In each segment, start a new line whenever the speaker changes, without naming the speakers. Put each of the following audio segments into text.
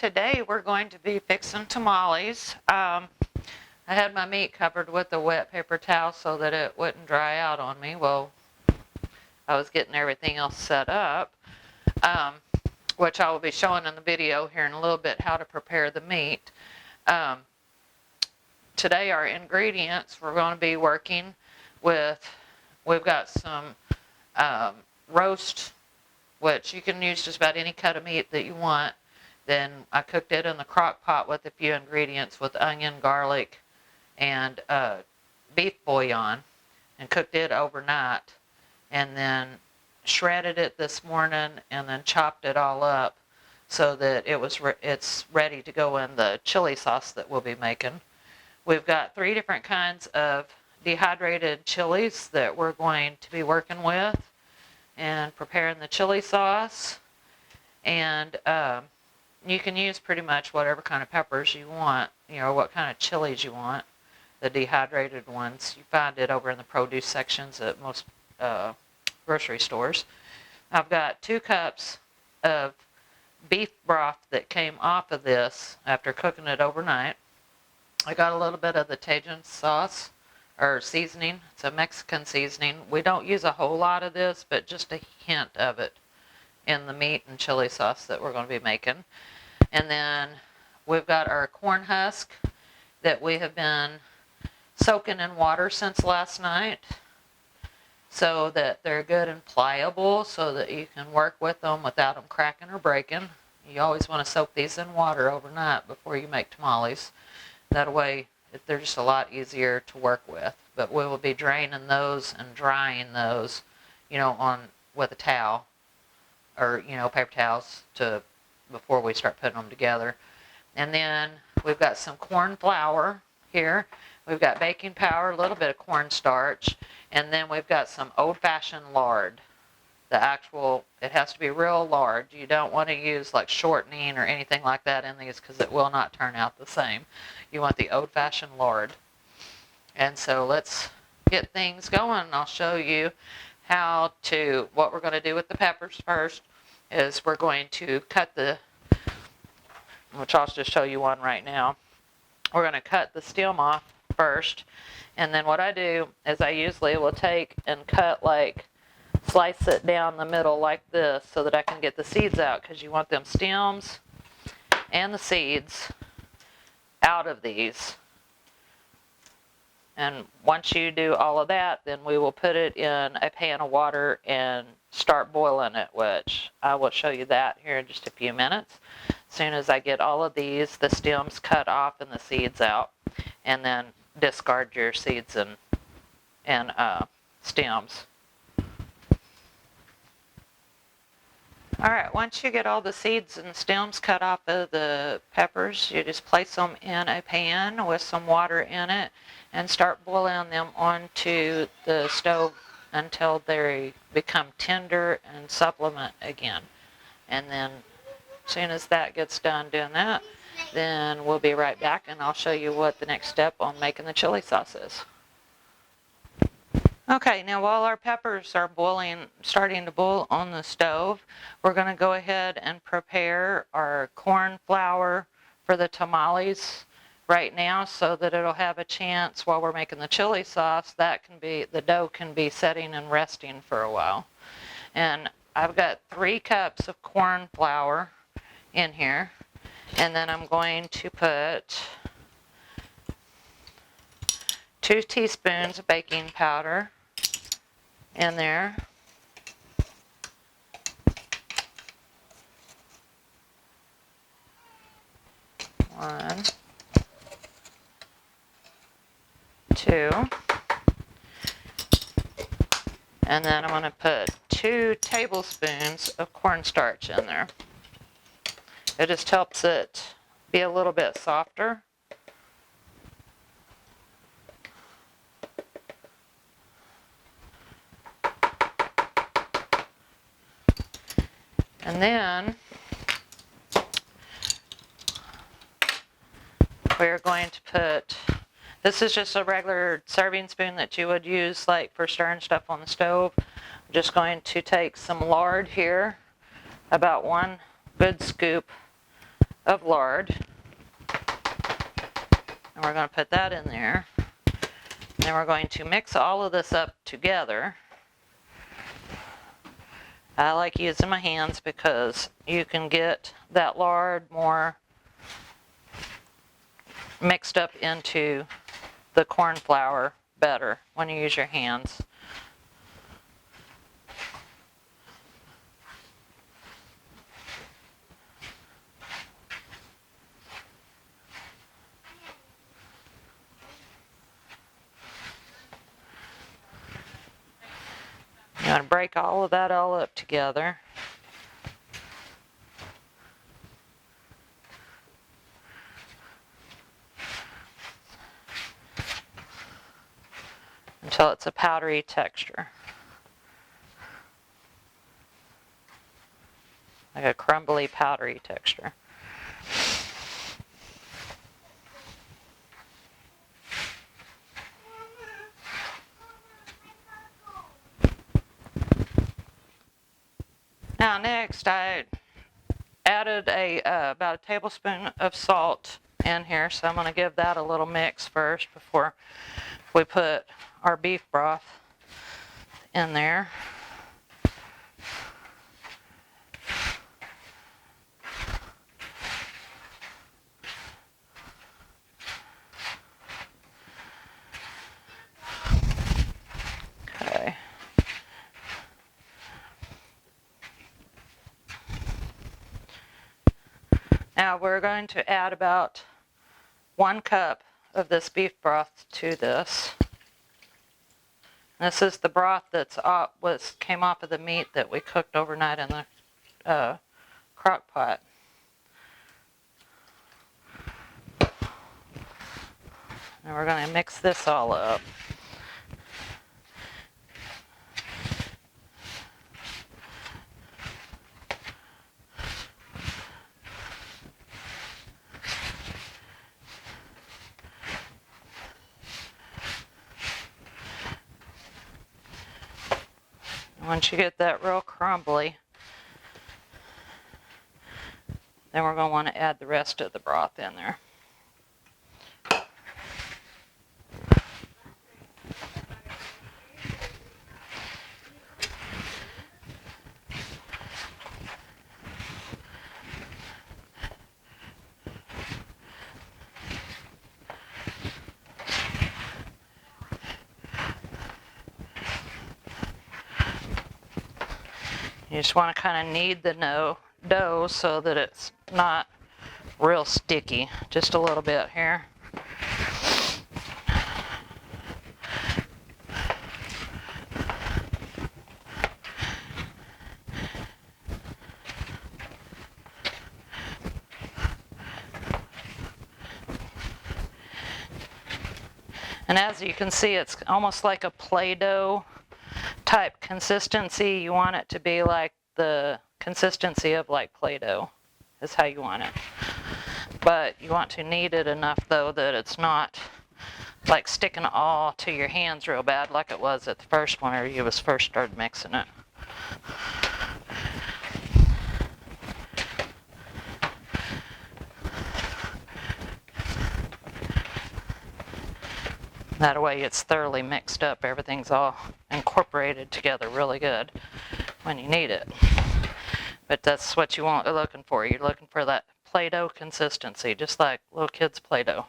today we're going to be fixing tamales. I had my meat covered with a wet paper towel so that it wouldn't dry out on me. Well, I was getting everything else set up, which I will be showing in the video here in a little bit how to prepare the meat. Today our ingredients, we're going to be working with, we've got some roast, which you can use just about any cut of meat that you want. Then I cooked it in the crock pot with a few ingredients with onion, garlic, and beef bouillon, and cooked it overnight. And then shredded it this morning and then chopped it all up so that it's ready to go in the chili sauce that we'll be making. We've got 3 different kinds of dehydrated chilies that we're going to be working with and preparing the chili sauce. And you can use pretty much whatever kind of peppers you want, what kind of chilies you want. The dehydrated ones, you find it over in the produce sections at most grocery stores. I've got 2 cups of beef broth that came off of this after cooking it overnight. I got a little bit of the Cajun sauce or seasoning. It's a Mexican seasoning. We don't use a whole lot of this, but just a hint of it in the meat and chili sauce that we're going to be making. And then we've got our corn husk that we have been soaking in water since last night so that they're good and pliable so that you can work with them without them cracking or breaking. You always want to soak these in water overnight before you make tamales. That way they're just a lot easier to work with. But we will be draining those and drying those, with a towel or, paper towels before we start putting them together. And then we've got some corn flour here. We've got baking powder, a little bit of cornstarch, and then we've got some old-fashioned lard. It has to be real lard. You don't want to use like shortening or anything like that in these because it will not turn out the same. You want the old-fashioned lard. And so let's get things going. I'll show you what we're going to do with the peppers first is we're going to cut which I'll just show you one right now. We're going to cut the stem off first. And then what I do is I usually will take and slice it down the middle like this so that I can get the seeds out, because you want them stems and the seeds out of these. And once you do all of that, then we will put it in a pan of water and start boiling it, which I will show you that here in just a few minutes. As soon as I get all of the stems cut off and the seeds out, and then discard your seeds and stems. Alright, once you get all the seeds and stems cut off of the peppers, you just place them in a pan with some water in it and start boiling them onto the stove until they become tender and supplement again. And then as soon as that gets done doing that, then we'll be right back and I'll show you what the next step on making the chili sauce is. Okay, now while our peppers are starting to boil on the stove, we're going to go ahead and prepare our corn flour for the tamales right now so that it'll have a chance while we're making the chili sauce. The dough can be setting and resting for a while. And I've got 3 cups of corn flour in here. And then I'm going to put 2 teaspoons of baking powder in there. One, 2. And then I'm going to put 2 tablespoons of cornstarch in there. It just helps it be a little bit softer. And then we're going to put, this is just a regular serving spoon that you would use for stirring stuff on the stove. I'm just going to take some lard here, about 1 good scoop of lard. And we're going to put that in there. Then we're going to mix all of this up together. I like using my hands because you can get that lard more mixed up into the corn flour better when you use your hands. You want to break all of that all up together. Until it's a powdery texture. Like a crumbly, powdery texture. Now next I added about a tablespoon of salt in here, so I'm going to give that a little mix first before we put our beef broth in there. Okay. Now we're going to add about 1 cup of this beef broth to this. This is the broth that's came off of the meat that we cooked overnight in the crock pot. And we're going to mix this all up. Once you get that real crumbly, then we're going to want to add the rest of the broth in there. You just want to kind of knead the dough so that it's not real sticky. Just a little bit here. And as you can see, it's almost like a Play-Doh type consistency. You want it to be like the consistency of like Play-Doh is how you want it. But you want to knead it enough though that it's not like sticking all to your hands real bad like it was at the first one where you first started mixing it. That way it's thoroughly mixed up. Everything's all incorporated together really good when you knead it. But that's what you want looking for. You're looking for that Play-Doh consistency, just like little kids' Play-Doh.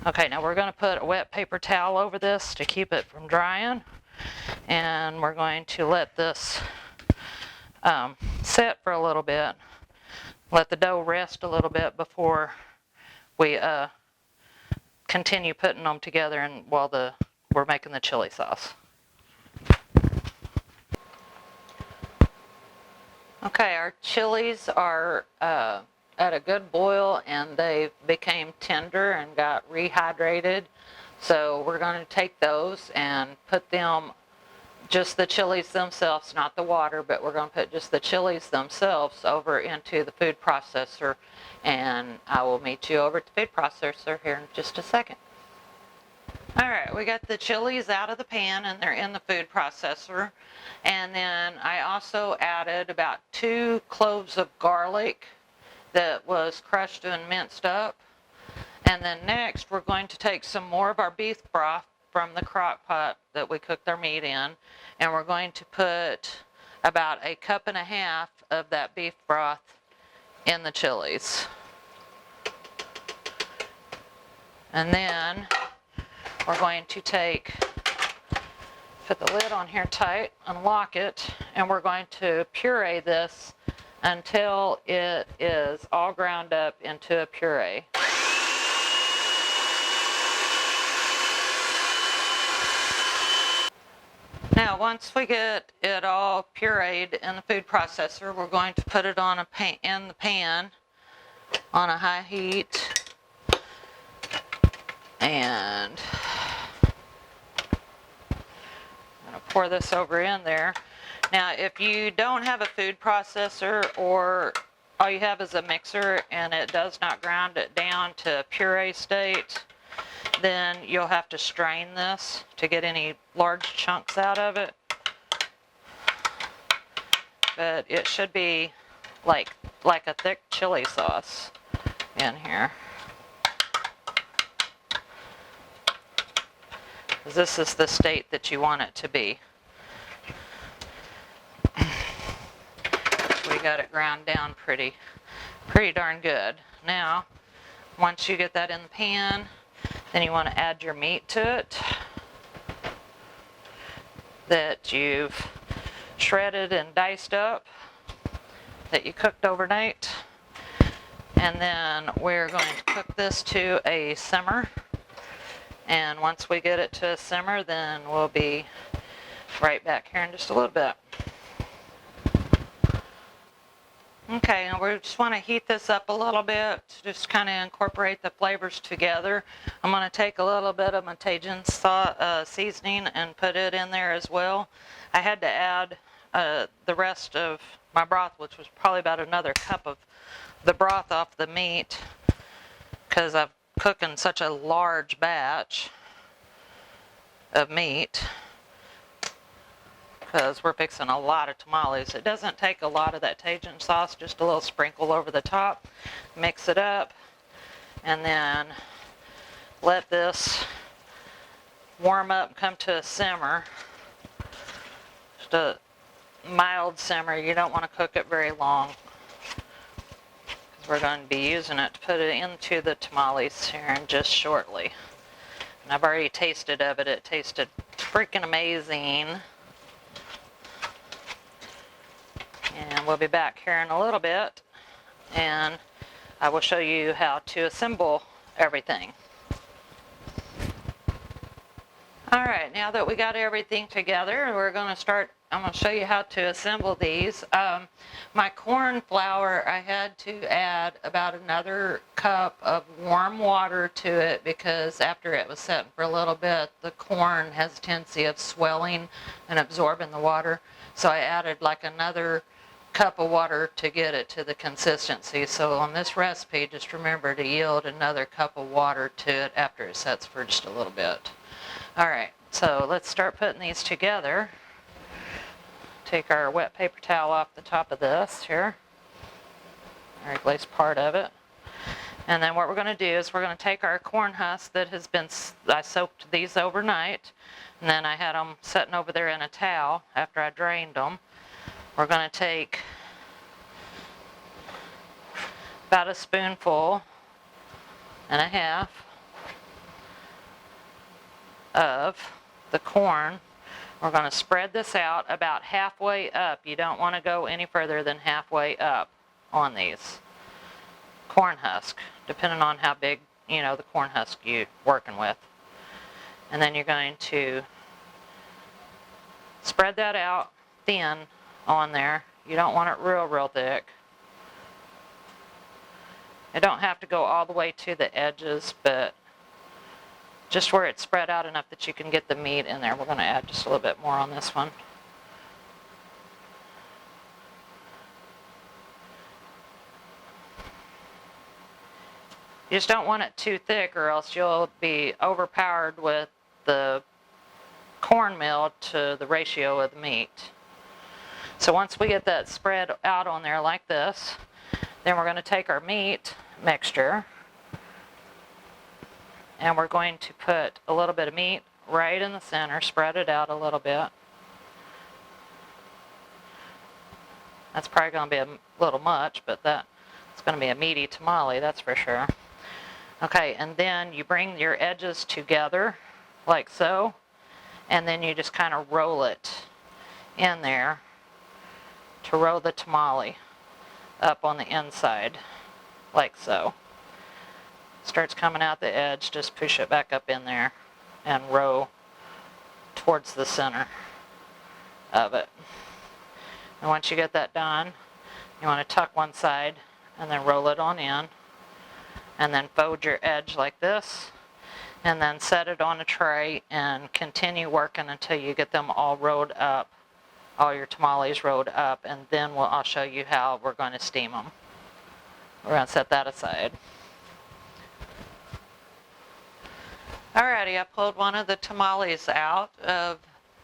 Okay, now we're going to put a wet paper towel over this to keep it from drying. And we're going to let this set for a little bit. Let the dough rest a little bit before we continue putting them together and while we're making the chili sauce. Okay, our chilies are at a good boil and they became tender and got rehydrated. So we're going to take those and put them, just the chilies themselves, not the water, but we're going to put just the chilies themselves over into the food processor, and I will meet you over at the food processor here in just a second. Alright, we got the chilies out of the pan and they're in the food processor. And then I also added about 2 cloves of garlic that was crushed and minced up. And then next we're going to take some more of our beef broth from the crock pot that we cooked our meat in, and we're going to put about 1.5 cups of that beef broth in the chilies. And then we're going to put the lid on here tight, unlock it, and we're going to puree this until it is all ground up into a puree. Now, once we get it all pureed in the food processor, we're going to put it on in the pan on a high heat, and I'm going to pour this over in there. Now, if you don't have a food processor, or all you have is a mixer and it does not ground it down to puree state, then you'll have to strain this to get any large chunks out of it. But it should be like a thick chili sauce in here. This is the state that you want it to be. We got it ground down pretty darn good. Now, once you get that in the pan, then you want to add your meat to it that you've shredded and diced up, that you cooked overnight. And then we're going to cook this to a simmer. And once we get it to a simmer, then we'll be right back here in just a little bit. Okay, and we just want to heat this up a little bit, just kind of incorporate the flavors together. I'm going to take a little bit of my Cajun seasoning and put it in there as well. I had to add the rest of my broth, which was probably about another cup of the broth off the meat, because I'm cooking such a large batch of meat, because we're fixing a lot of tamales. It doesn't take a lot of that Cajun sauce, just a little sprinkle over the top. Mix it up, and then let this warm up and come to a simmer. Just a mild simmer. You don't want to cook it very long, because we're going to be using it to put it into the tamales here in just shortly. And I've already tasted of it. It tasted freaking amazing. And we'll be back here in a little bit, and I will show you how to assemble everything. Alright, now that we got everything together, we're going to start. I'm going to show you how to assemble these. My corn flour, I had to add about another cup of warm water to it, because after it was setting for a little bit, the corn has a tendency of swelling and absorbing the water. So I added like another cup of water to get it to the consistency. So on this recipe, just remember to yield another cup of water to it after it sets for just a little bit. Alright, so let's start putting these together. Take our wet paper towel off the top of this here. I replace part of it. And then what we're going to do is we're going to take our corn husk that has been, I soaked these overnight, and then I had them sitting over there in a towel after I drained them. We're going to take about 1.5 spoonfuls of the corn. We're going to spread this out about halfway up. You don't want to go any further than halfway up on these corn husk, depending on how big, the corn husk you're working with. And then you're going to spread that out thin on there. You don't want it real thick. It don't have to go all the way to the edges, but just where it's spread out enough that you can get the meat in there. We're going to add just a little bit more on this one. You just don't want it too thick, or else you'll be overpowered with the cornmeal to the ratio of the meat. So once we get that spread out on there like this, Then we're going to take our meat mixture and we're going to put a little bit of meat right in the center, spread it out a little bit. That's probably going to be a little much, but it's going to be a meaty tamale, that's for sure. Okay, and then you bring your edges together like so, and then you just kind of roll it in there to roll the tamale up on the inside like so. Starts coming out the edge, just push it back up in there and roll towards the center of it. And once you get that done, you want to tuck one side and then roll it on in, and then fold your edge like this, and then set it on a tray and continue working until you get them all rolled up, all your tamales rolled up, and then I'll show you how we're going to steam them. We're going to set that aside. Alrighty, I pulled one of the tamales out of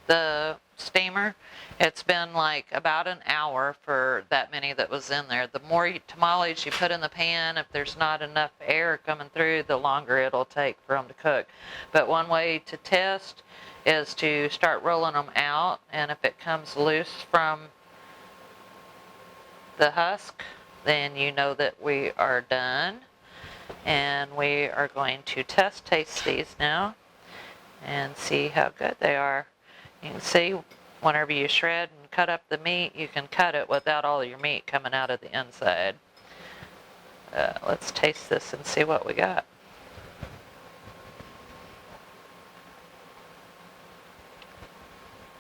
the steamer. It's been like about an hour for that many that was in there. The more tamales you put in the pan, if there's not enough air coming through, the longer it'll take for them to cook. But one way to test is to start rolling them out, and if it comes loose from the husk, then you know that we are done. And we are going to taste these now and see how good they are. You can see whenever you shred and cut up the meat, you can cut it without all your meat coming out of the inside. Let's taste this and see what we got.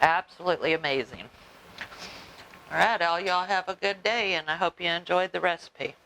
Absolutely amazing. All right, all y'all have a good day, and I hope you enjoyed the recipe.